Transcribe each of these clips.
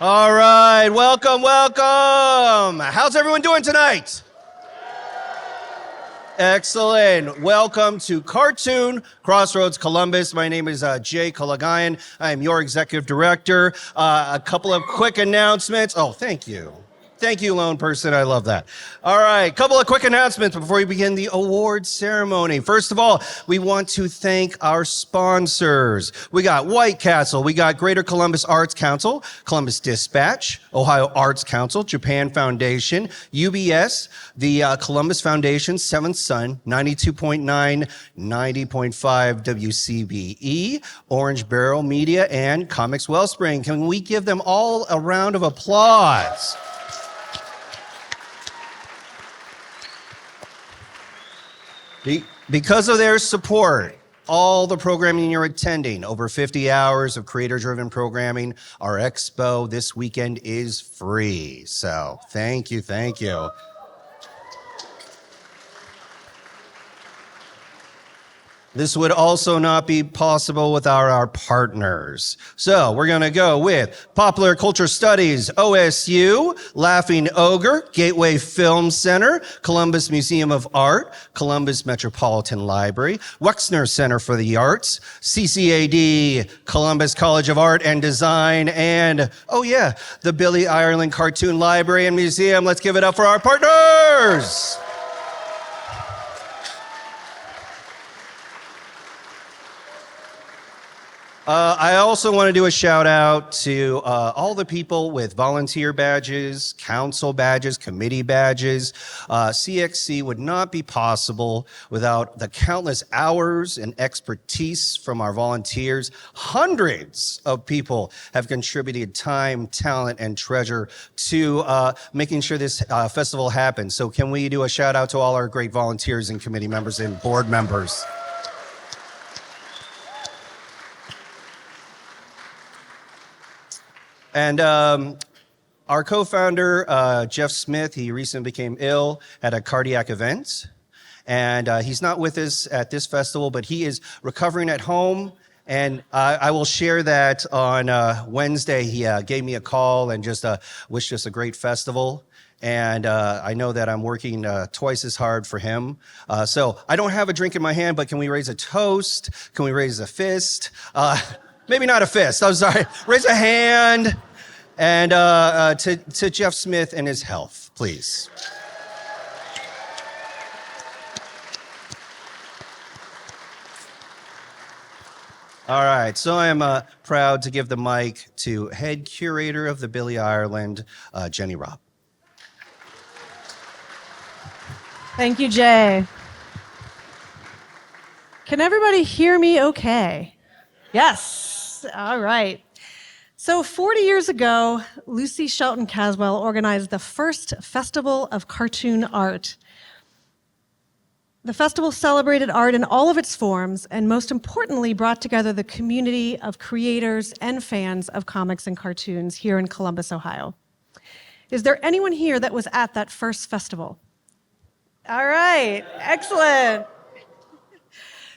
All right, welcome, welcome. How's everyone doing tonight? Excellent. Welcome to Crossroads Columbus. My name is Jay Kalagayan. I am your executive director. A couple of quick announcements. Oh, thank you. Thank you, lone person. I love that. All right, couple of quick announcements before we begin the award ceremony. First of all, we want to thank our sponsors. We got White Castle, we got Greater Columbus Arts Council, Columbus Dispatch, Ohio Arts Council, Japan Foundation, UBS, the Columbus Foundation, Seventh Son, 92.9, 90.5 WCBE, Orange Barrel Media, and Comics Wellspring. Can we give them all a round of applause? Because of their support, all the programming you're attending, over 50 hours of creator-driven programming, our expo this weekend is free. So thank you, thank you. This would also not be possible without our partners. So we're going to go with Popular Culture Studies, OSU, Laughing Ogre, Gateway Film Center, Columbus Museum of Art, Columbus Metropolitan Library, Wexner Center for the Arts, CCAD, Columbus College of Art and Design, and, oh yeah, the Billy Ireland Cartoon Library and Museum. Let's give it up for our partners. I also want to do a shout out to all the people with volunteer badges, council badges, committee badges. CXC would not be possible without the countless hours and expertise from our volunteers. Hundreds of people have contributed time, talent, and treasure to making sure this festival happens. So can we do a shout out to all our great volunteers and committee members and board members? And our co-founder, Jeff Smith, he recently became ill, had a cardiac event. And he's not with us at this festival, but he is recovering at home. And I will share that on Wednesday. He gave me a call and just wished us a great festival. And I know that I'm working twice as hard for him. So I don't have a drink in my hand, but can we raise a toast? Can we raise a fist? Maybe not a fist, I'm sorry. Raise a hand. And to Jeff Smith and his health, please. All right, so I'm proud to give the mic to head curator of the Billy Ireland, Jenny Robb. Thank you, Jay. Can everybody hear me okay? Yes, all right. So 40 years ago, Lucy Shelton Caswell organized the first Festival of Cartoon Art. The festival celebrated art in all of its forms and most importantly brought together the community of creators and fans of comics and cartoons here in Columbus, Ohio. Is there anyone here that was at that first festival? All right, excellent.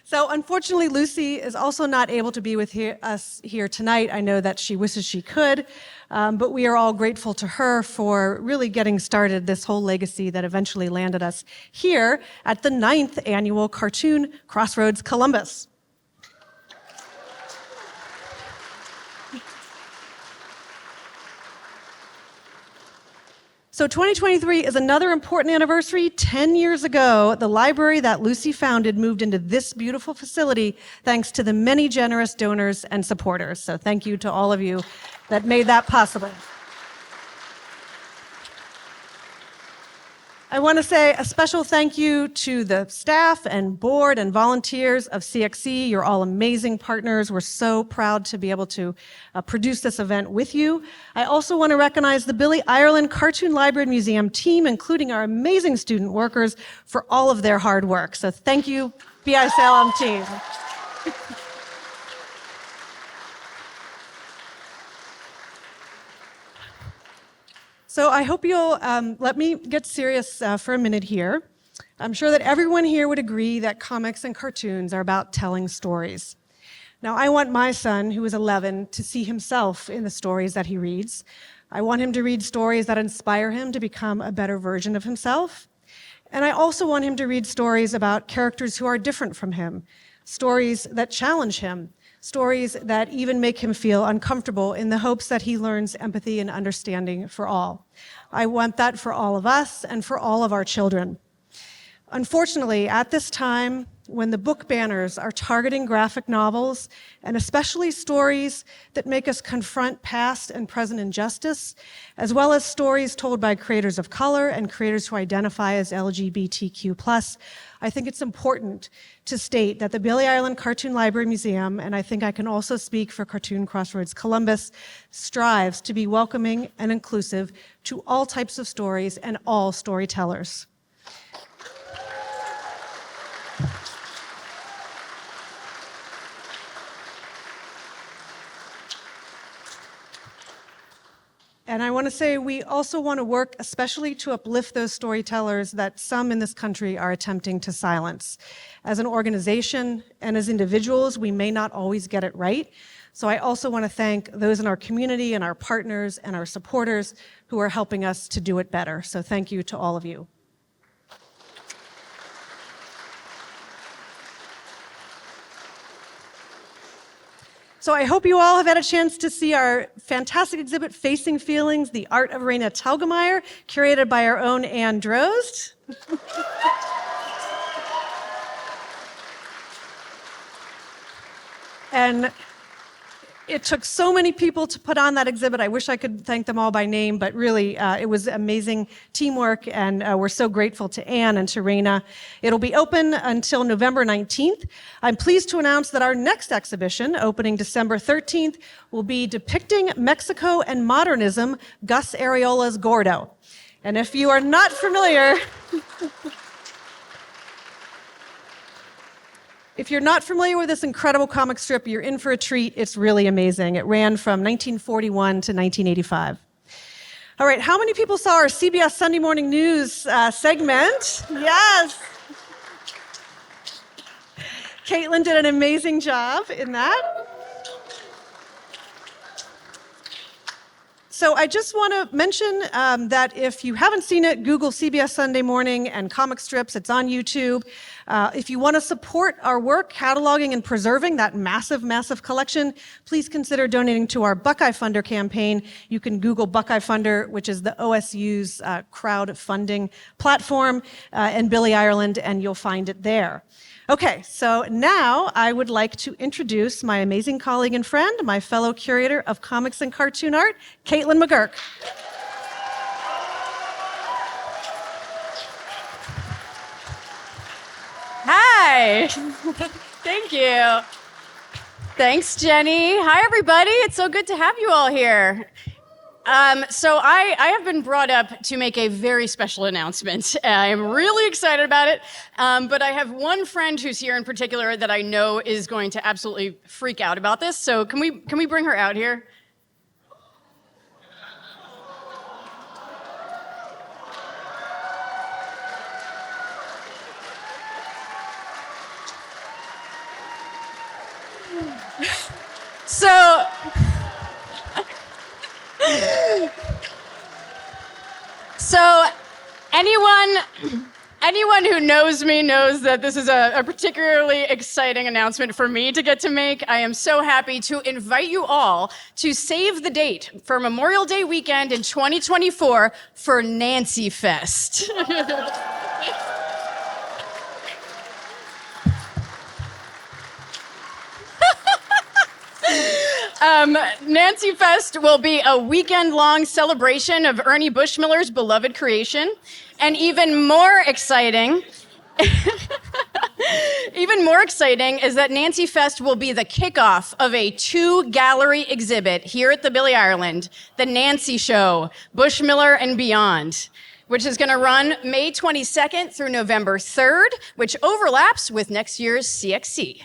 So unfortunately, Lucy is also not able to be with us here tonight. I know that she wishes she could, but we are all grateful to her for really getting started this whole legacy that eventually landed us here at the 9th annual Cartoon Crossroads Columbus. So 2023 is another important anniversary. 10 years ago, the library that Lucy founded moved into this beautiful facility thanks to the many generous donors and supporters. So thank you to all of you that made that possible. I want to say a special thank you to the staff and board and volunteers of CXC. You're all amazing partners. We're so proud to be able to produce this event with you. I also want to recognize the Billy Ireland Cartoon Library and Museum team, including our amazing student workers, for all of their hard work. So thank you, BISLM team. So I hope you'll let me get serious for a minute here. I'm sure that everyone here would agree that comics and cartoons are about telling stories. Now, I want my son, who is 11, to see himself in the stories that he reads. I want him to read stories that inspire him to become a better version of himself. And I also want him to read stories about characters who are different from him, stories that challenge him, stories that even make him feel uncomfortable in the hopes that he learns empathy and understanding for all. I want that for all of us and for all of our children. Unfortunately, at this time, when the book banners are targeting graphic novels, and especially stories that make us confront past and present injustice, as well as stories told by creators of color and creators who identify as LGBTQ+, I think it's important to state that the Billy Ireland Cartoon Library Museum, and I think I can also speak for Cartoon Crossroads Columbus, strives to be welcoming and inclusive to all types of stories and all storytellers. And I want to say we also want to work especially to uplift those storytellers that some in this country are attempting to silence. As an organization and as individuals, we may not always get it right. So I also want to thank those in our community and our partners and our supporters who are helping us to do it better. So thank you to all of you. So I hope you all have had a chance to see our fantastic exhibit, Facing Feelings, The Art of Raina Telgemeier, curated by our own Ann Drozd. And it took so many people to put on that exhibit. I wish I could thank them all by name, but really, it was amazing teamwork, and we're so grateful to Anne and to Raina. It'll be open until November 19th. I'm pleased to announce that our next exhibition, opening December 13th, will be Depicting Mexico and Modernism, Gus Ariola's Gordo. And if you are not familiar... If you're not familiar with this incredible comic strip, you're in for a treat. It's really amazing. It ran from 1941 to 1985. All right, how many people saw our CBS Sunday Morning News segment? Yes. Caitlin did an amazing job in that. So I just want to mention that if you haven't seen it, Google CBS Sunday Morning and comic strips. It's on YouTube. If you want to support our work cataloging and preserving that massive, massive collection, please consider donating to our Buckeye Funder campaign. You can Google Buckeye Funder, which is the OSU's crowdfunding platform, and Billy Ireland, and you'll find it there. Okay, so now I would like to introduce my amazing colleague and friend, my fellow curator of comics and cartoon art, Caitlin McGurk. Hi. Thank you. Thanks, Jenny. Hi, everybody. It's so good to have you all here. So I have been brought up to make a very special announcement. I'm really excited about it, but I have one friend who's here in particular that I know is going to absolutely freak out about this. So can we bring her out here? So anyone who knows me knows that this is a particularly exciting announcement for me to get to make. I am so happy to invite you all to save the date for Memorial Day weekend in 2024 for Nancy Fest. Nancy Fest will be a weekend-long celebration of Ernie Bushmiller's beloved creation. And even more exciting is that Nancy Fest will be the kickoff of a 2-gallery exhibit here at the Billy Ireland, The Nancy Show, Bushmiller and Beyond, which is going to run May 22nd through November 3rd, which overlaps with next year's CXC.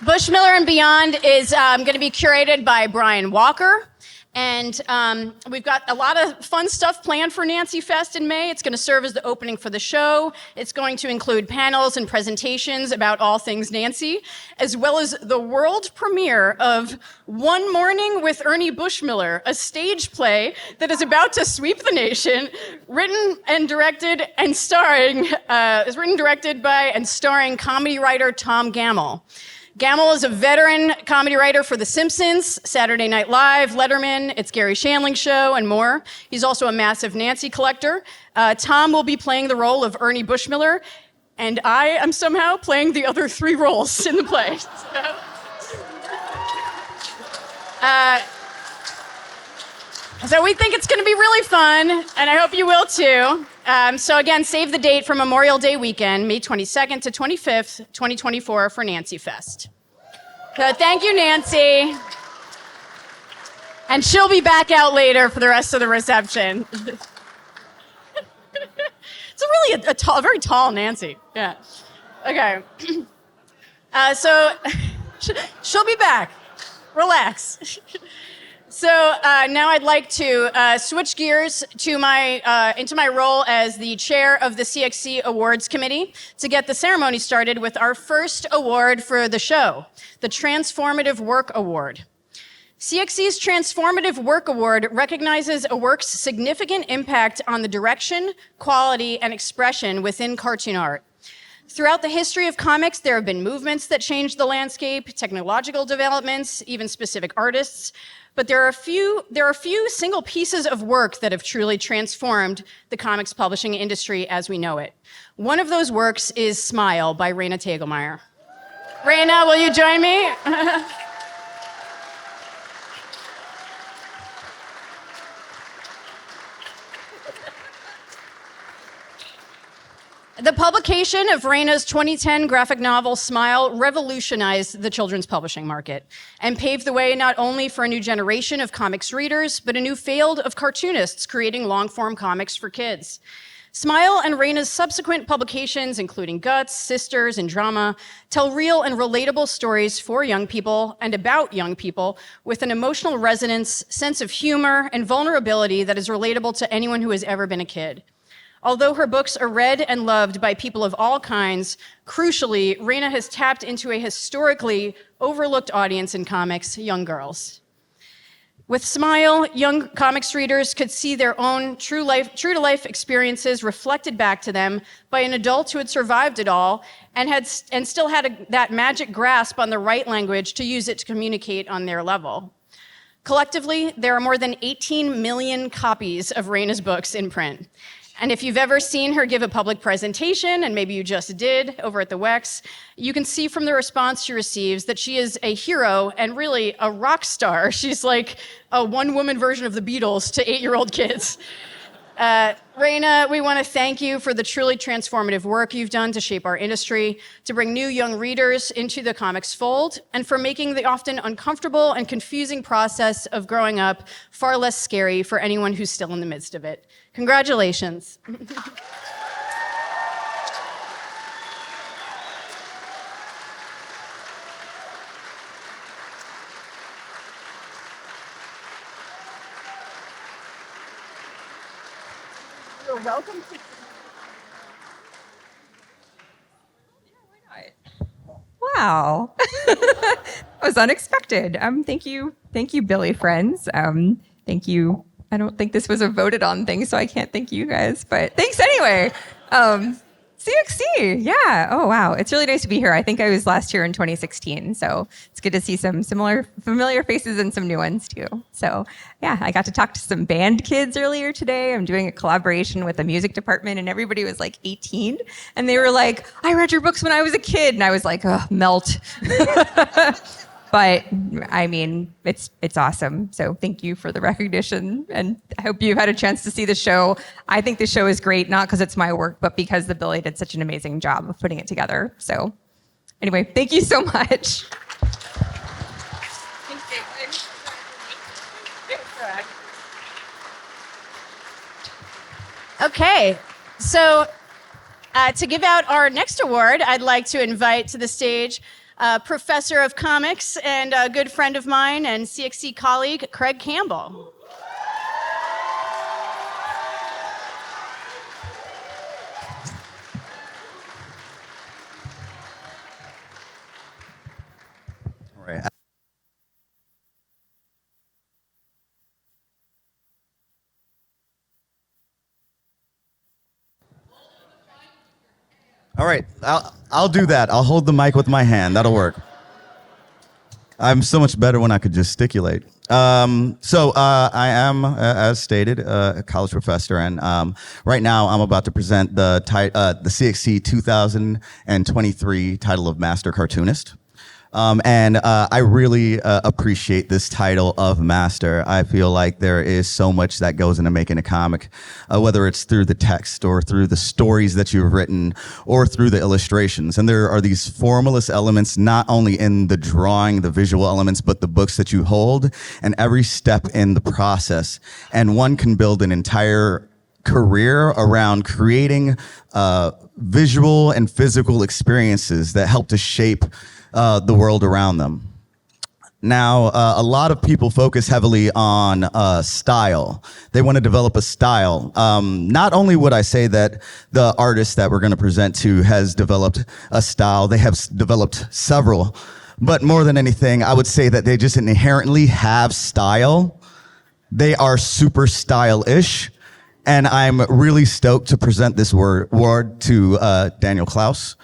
Bushmiller and Beyond is going to be curated by Brian Walker, And we've got a lot of fun stuff planned for Nancy Fest in May. It's going to serve as the opening for the show. It's going to include panels and presentations about all things Nancy, as well as the world premiere of One Morning with Ernie Bushmiller, a stage play that is about to sweep the nation, written, directed by and starring comedy writer Tom Gamble. Gamble is a veteran comedy writer for The Simpsons, Saturday Night Live, Letterman, It's Gary Shandling's Show, and more. He's also a massive Nancy collector. Tom will be playing the role of Ernie Bushmiller, and I am somehow playing the other 3 roles in the play. So we think it's going to be really fun, and I hope you will too. So again, save the date for Memorial Day weekend, May 22nd to 25th, 2024 for Nancy Fest. So thank you, Nancy. And she'll be back out later for the rest of the reception. It's really a very tall Nancy. Yeah. Okay. So she'll be back. Relax. So now I'd like to switch gears to into my role as the chair of the CXC Awards Committee to get the ceremony started with our first award for the show, the Transformative Work Award. CXC's Transformative Work Award recognizes a work's significant impact on the direction, quality, and expression within cartoon art. Throughout the history of comics, there have been movements that changed the landscape, technological developments, even specific artists. But there are a few single pieces of work that have truly transformed the comics publishing industry as we know it. One of those works is Smile by Raina Telgemeier. Raina, will you join me? The publication of Raina's 2010 graphic novel, Smile, revolutionized the children's publishing market and paved the way not only for a new generation of comics readers, but a new field of cartoonists creating long-form comics for kids. Smile and Raina's subsequent publications, including Guts, Sisters, and Drama, tell real and relatable stories for young people and about young people with an emotional resonance, sense of humor, and vulnerability that is relatable to anyone who has ever been a kid. Although her books are read and loved by people of all kinds, crucially, Raina has tapped into a historically overlooked audience in comics, young girls. With Smile, young comics readers could see their own true-to-life experiences reflected back to them by an adult who had survived it all and still had that magic grasp on the right language to use it to communicate on their level. Collectively, there are more than 18 million copies of Raina's books in print. And if you've ever seen her give a public presentation, and maybe you just did over at the WEX, you can see from the response she receives that she is a hero and really a rock star. She's like a one-woman version of the Beatles to 8-year-old kids. Raina, we want to thank you for the truly transformative work you've done to shape our industry, to bring new young readers into the comics fold, and for making the often uncomfortable and confusing process of growing up far less scary for anyone who's still in the midst of it. Congratulations. You're welcome to. Wow. That was unexpected. Thank you, Billy friends. Thank you. I don't think this was a voted on thing, so I can't thank you guys, but thanks anyway. CXC, yeah. Oh, wow. It's really nice to be here. I think I was last year in 2016, so it's good to see some familiar faces and some new ones too. So yeah, I got to talk to some band kids earlier today. I'm doing a collaboration with the music department, and everybody was like 18, and they were like, I read your books when I was a kid, and I was like, oh, melt. But I mean, it's awesome. So thank you for the recognition, and I hope you've had a chance to see the show. I think the show is great, not because it's my work, but because the Billy did such an amazing job of putting it together. So anyway, thank you so much. Okay, so to give out our next award, I'd like to invite to the stage professor of comics and a good friend of mine and CXC colleague, Craig Campbell. All right. All right, I'll do that. I'll hold the mic with my hand. That'll work. I'm so much better when I could gesticulate. I am, as stated, a college professor, and right now I'm about to present the CXC 2023 title of Master Cartoonist. I really appreciate this title of Master. I feel like there is so much that goes into making a comic, whether it's through the text or through the stories that you've written or through the illustrations. And there are these formalist elements, not only in the drawing, the visual elements, but the books that you hold and every step in the process. And one can build an entire career around creating visual and physical experiences that help to shape the world around them. Now, a lot of people focus heavily on style. They want to develop a style. Not only would I say that the artist that we're going to present to has developed a style, they have developed several, but more than anything, I would say that they just inherently have style. They are super stylish. And I'm really stoked to present this award to Daniel Klaus.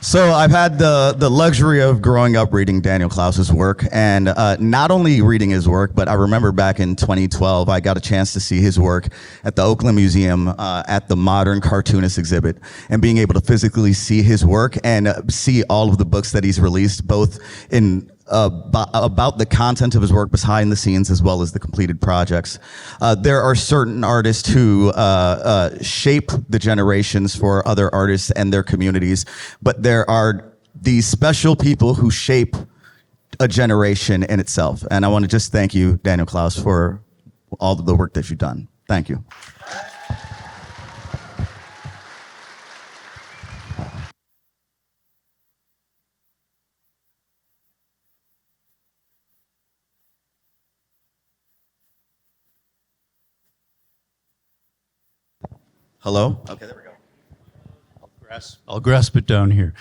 So I've had the luxury of growing up reading Daniel Klaus's work, and not only reading his work, but I remember back in 2012, I got a chance to see his work at the Oakland Museum at the Modern Cartoonist exhibit, and being able to physically see his work and see all of the books that he's released, both in about the content of his work behind the scenes as well as the completed projects. There are certain artists who shape the generations for other artists and their communities, but there are these special people who shape a generation in itself. And I want to just thank you, Daniel Klaus, for all of the work that you've done. Thank you. Hello? Okay, there we go. I'll grasp it down here.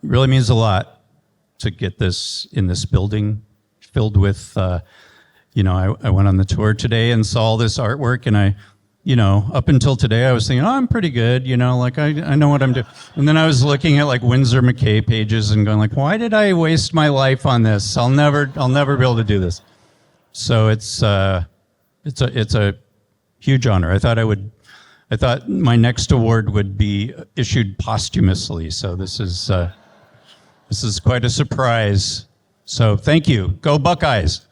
Really means a lot to get this in this building filled with, I went on the tour today and saw all this artwork, and up until today I was thinking, I'm pretty good, I know what I'm doing. And then I was looking at like Winsor McCay pages and going like, why did I waste my life on this? I'll never be able to do this. So it's a huge honor. I thought my next award would be issued posthumously, so this is quite a surprise. So thank you. Go Buckeyes.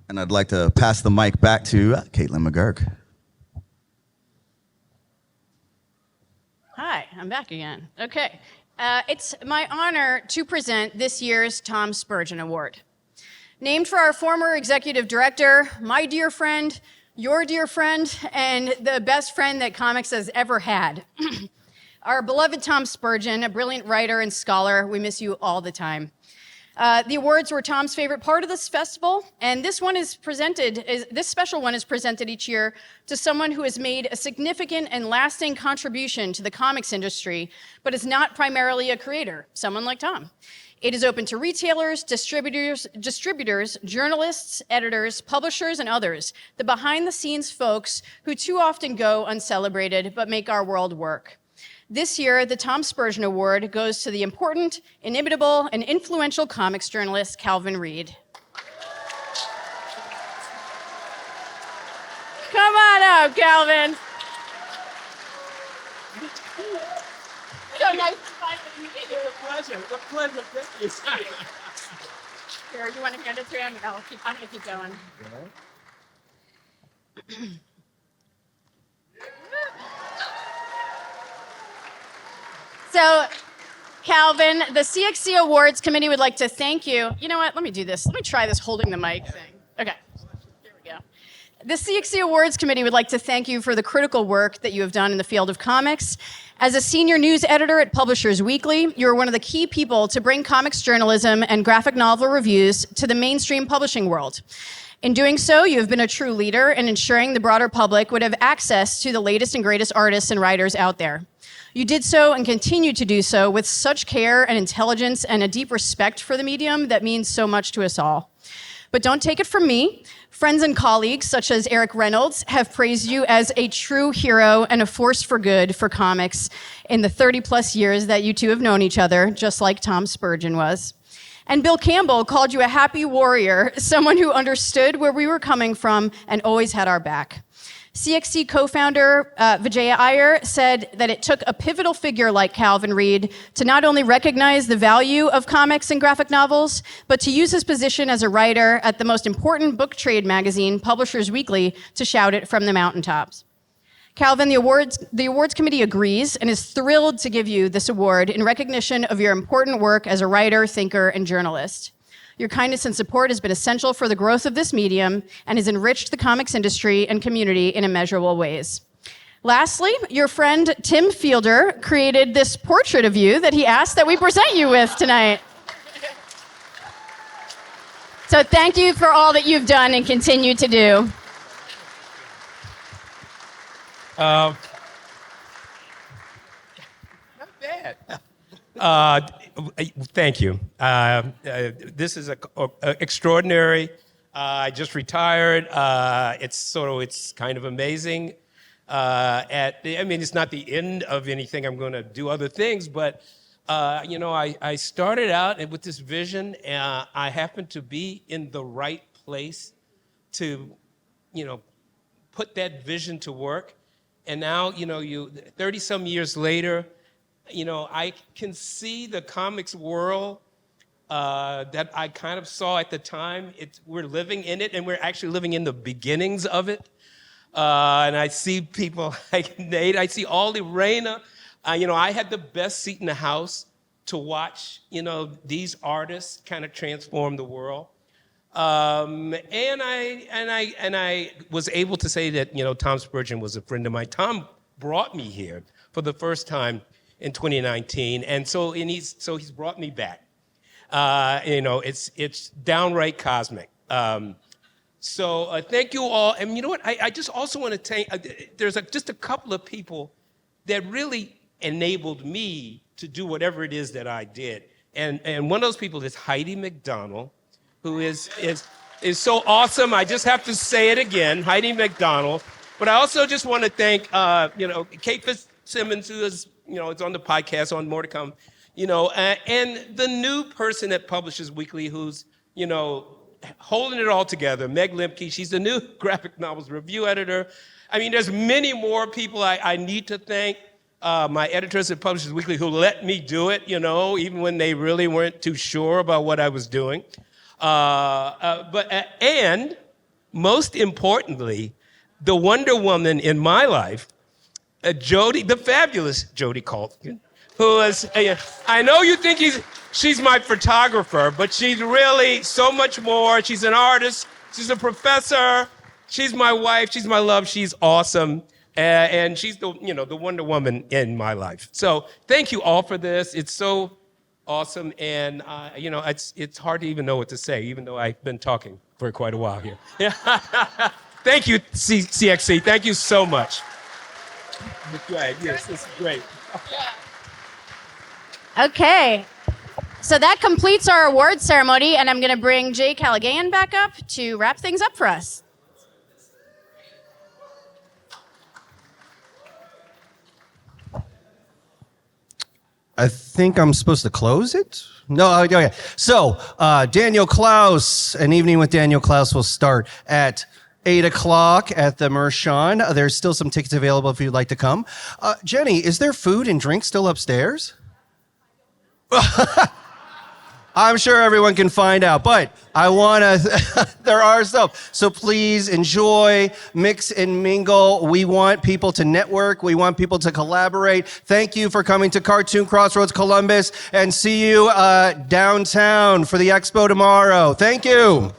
And I'd like to pass the mic back to Caitlin McGurk. Hi, I'm back again. Okay. It's my honor to present this year's Tom Spurgeon Award. Named for our former executive director, my dear friend, your dear friend, and the best friend that comics has ever had. Our beloved Tom Spurgeon, a brilliant writer and scholar. We miss you all the time. The awards were Tom's favorite part of this festival, and this special one is presented each year to someone who has made a significant and lasting contribution to the comics industry, but is not primarily a creator, someone like Tom. It is open to retailers, distributors, journalists, editors, publishers, and others, the behind-the-scenes folks who too often go uncelebrated but make our world work. This year, the Tom Spurgeon Award goes to the important, inimitable, and influential comics journalist, Calvin Reed. Come on up, Calvin. nice to finally meet you. It's a pleasure. Thank you. Here, you want to hand it to him? I'm going to keep going. So, Calvin, the CXC Awards Committee would like to thank you. You know what? Let me do this. Let me try this holding the mic thing. Okay. Here we go. The CXC Awards Committee would like to thank you for the critical work that you have done in the field of comics. As a senior news editor at Publishers Weekly, you are one of the key people to bring comics journalism and graphic novel reviews to the mainstream publishing world. In doing so, you have been a true leader in ensuring the broader public would have access to the latest and greatest artists and writers out there. You did so and continue to do so with such care and intelligence and a deep respect for the medium that means so much to us all. But don't take it from me. Friends and colleagues such as Eric Reynolds have praised you as a true hero and a force for good for comics in the 30 plus years that you two have known each other, just like Tom Spurgeon was. And Bill Campbell called you a happy warrior, someone who understood where we were coming from and always had our back. CXC co-founder Vijaya Iyer said that it took a pivotal figure like Calvin Reed to not only recognize the value of comics and graphic novels, but to use his position as a writer at the most important book trade magazine, Publishers Weekly, to shout it from the mountaintops. Calvin, the awards committee agrees and is thrilled to give you this award in recognition of your important work as a writer, thinker, and journalist. Your kindness and support has been essential for the growth of this medium and has enriched the comics industry and community in immeasurable ways. Lastly, your friend Tim Fielder created this portrait of you that he asked that we present you with tonight. So thank you for all that you've done and continue to do. Not bad. Thank you. This is extraordinary. I just retired. It's kind of amazing. It's not the end of anything. I'm going to do other things, but I started out with this vision. I happened to be in the right place to, put that vision to work. And now, 30 some years later, I can see the comics world that I kind of saw at the time. We're living in it, and we're actually living in the beginnings of it. And I see people like Nate. I see Aldi Reyna. I had the best seat in the house to watch, these artists kind of transform the world. And I was able to say that, Tom Spurgeon was a friend of mine. Tom brought me here for the first time in 2019, and he's brought me back. It's downright cosmic. So thank you all. And you know what? I just also want to thank. There's just a couple of people that really enabled me to do whatever it is that I did. And one of those people is Heidi McDonald, who is so awesome. I just have to say it again, Heidi McDonald. But I also just want to thank, Kate Fitzsimmons, who is, it's on the podcast, on more to come, and the new person at Publishers Weekly who's, holding it all together, Meg Limke. She's the new graphic novels review editor. I mean, there's many more people I need to thank. My editors at Publishers Weekly who let me do it, even when they really weren't too sure about what I was doing. And most importantly, the Wonder Woman in my life, Jodie, the fabulous Jodie Colton, who is, I know you think she's my photographer, but she's really so much more. She's an artist, she's a professor, she's my wife, she's my love, she's awesome. And she's the Wonder Woman in my life. So thank you all for this. It's so awesome. And, it's hard to even know what to say, even though I've been talking for quite a while here. Thank you, CXC. Thank you so much. Yes, this is great. Okay. So that completes our awards ceremony, and I'm going to bring Jay Callaghan back up to wrap things up for us. I think I'm supposed to close it? No, okay. So, Daniel Klaus, an evening with Daniel Klaus will start at 8 o'clock at the Mershon. There's still some tickets available if you'd like to come. Jenny, is there food and drink still upstairs? I'm sure everyone can find out, but I want to, there are some. So please enjoy, mix and mingle. We want people to network. We want people to collaborate. Thank you for coming to Cartoon Crossroads Columbus, and see you downtown for the expo tomorrow. Thank you.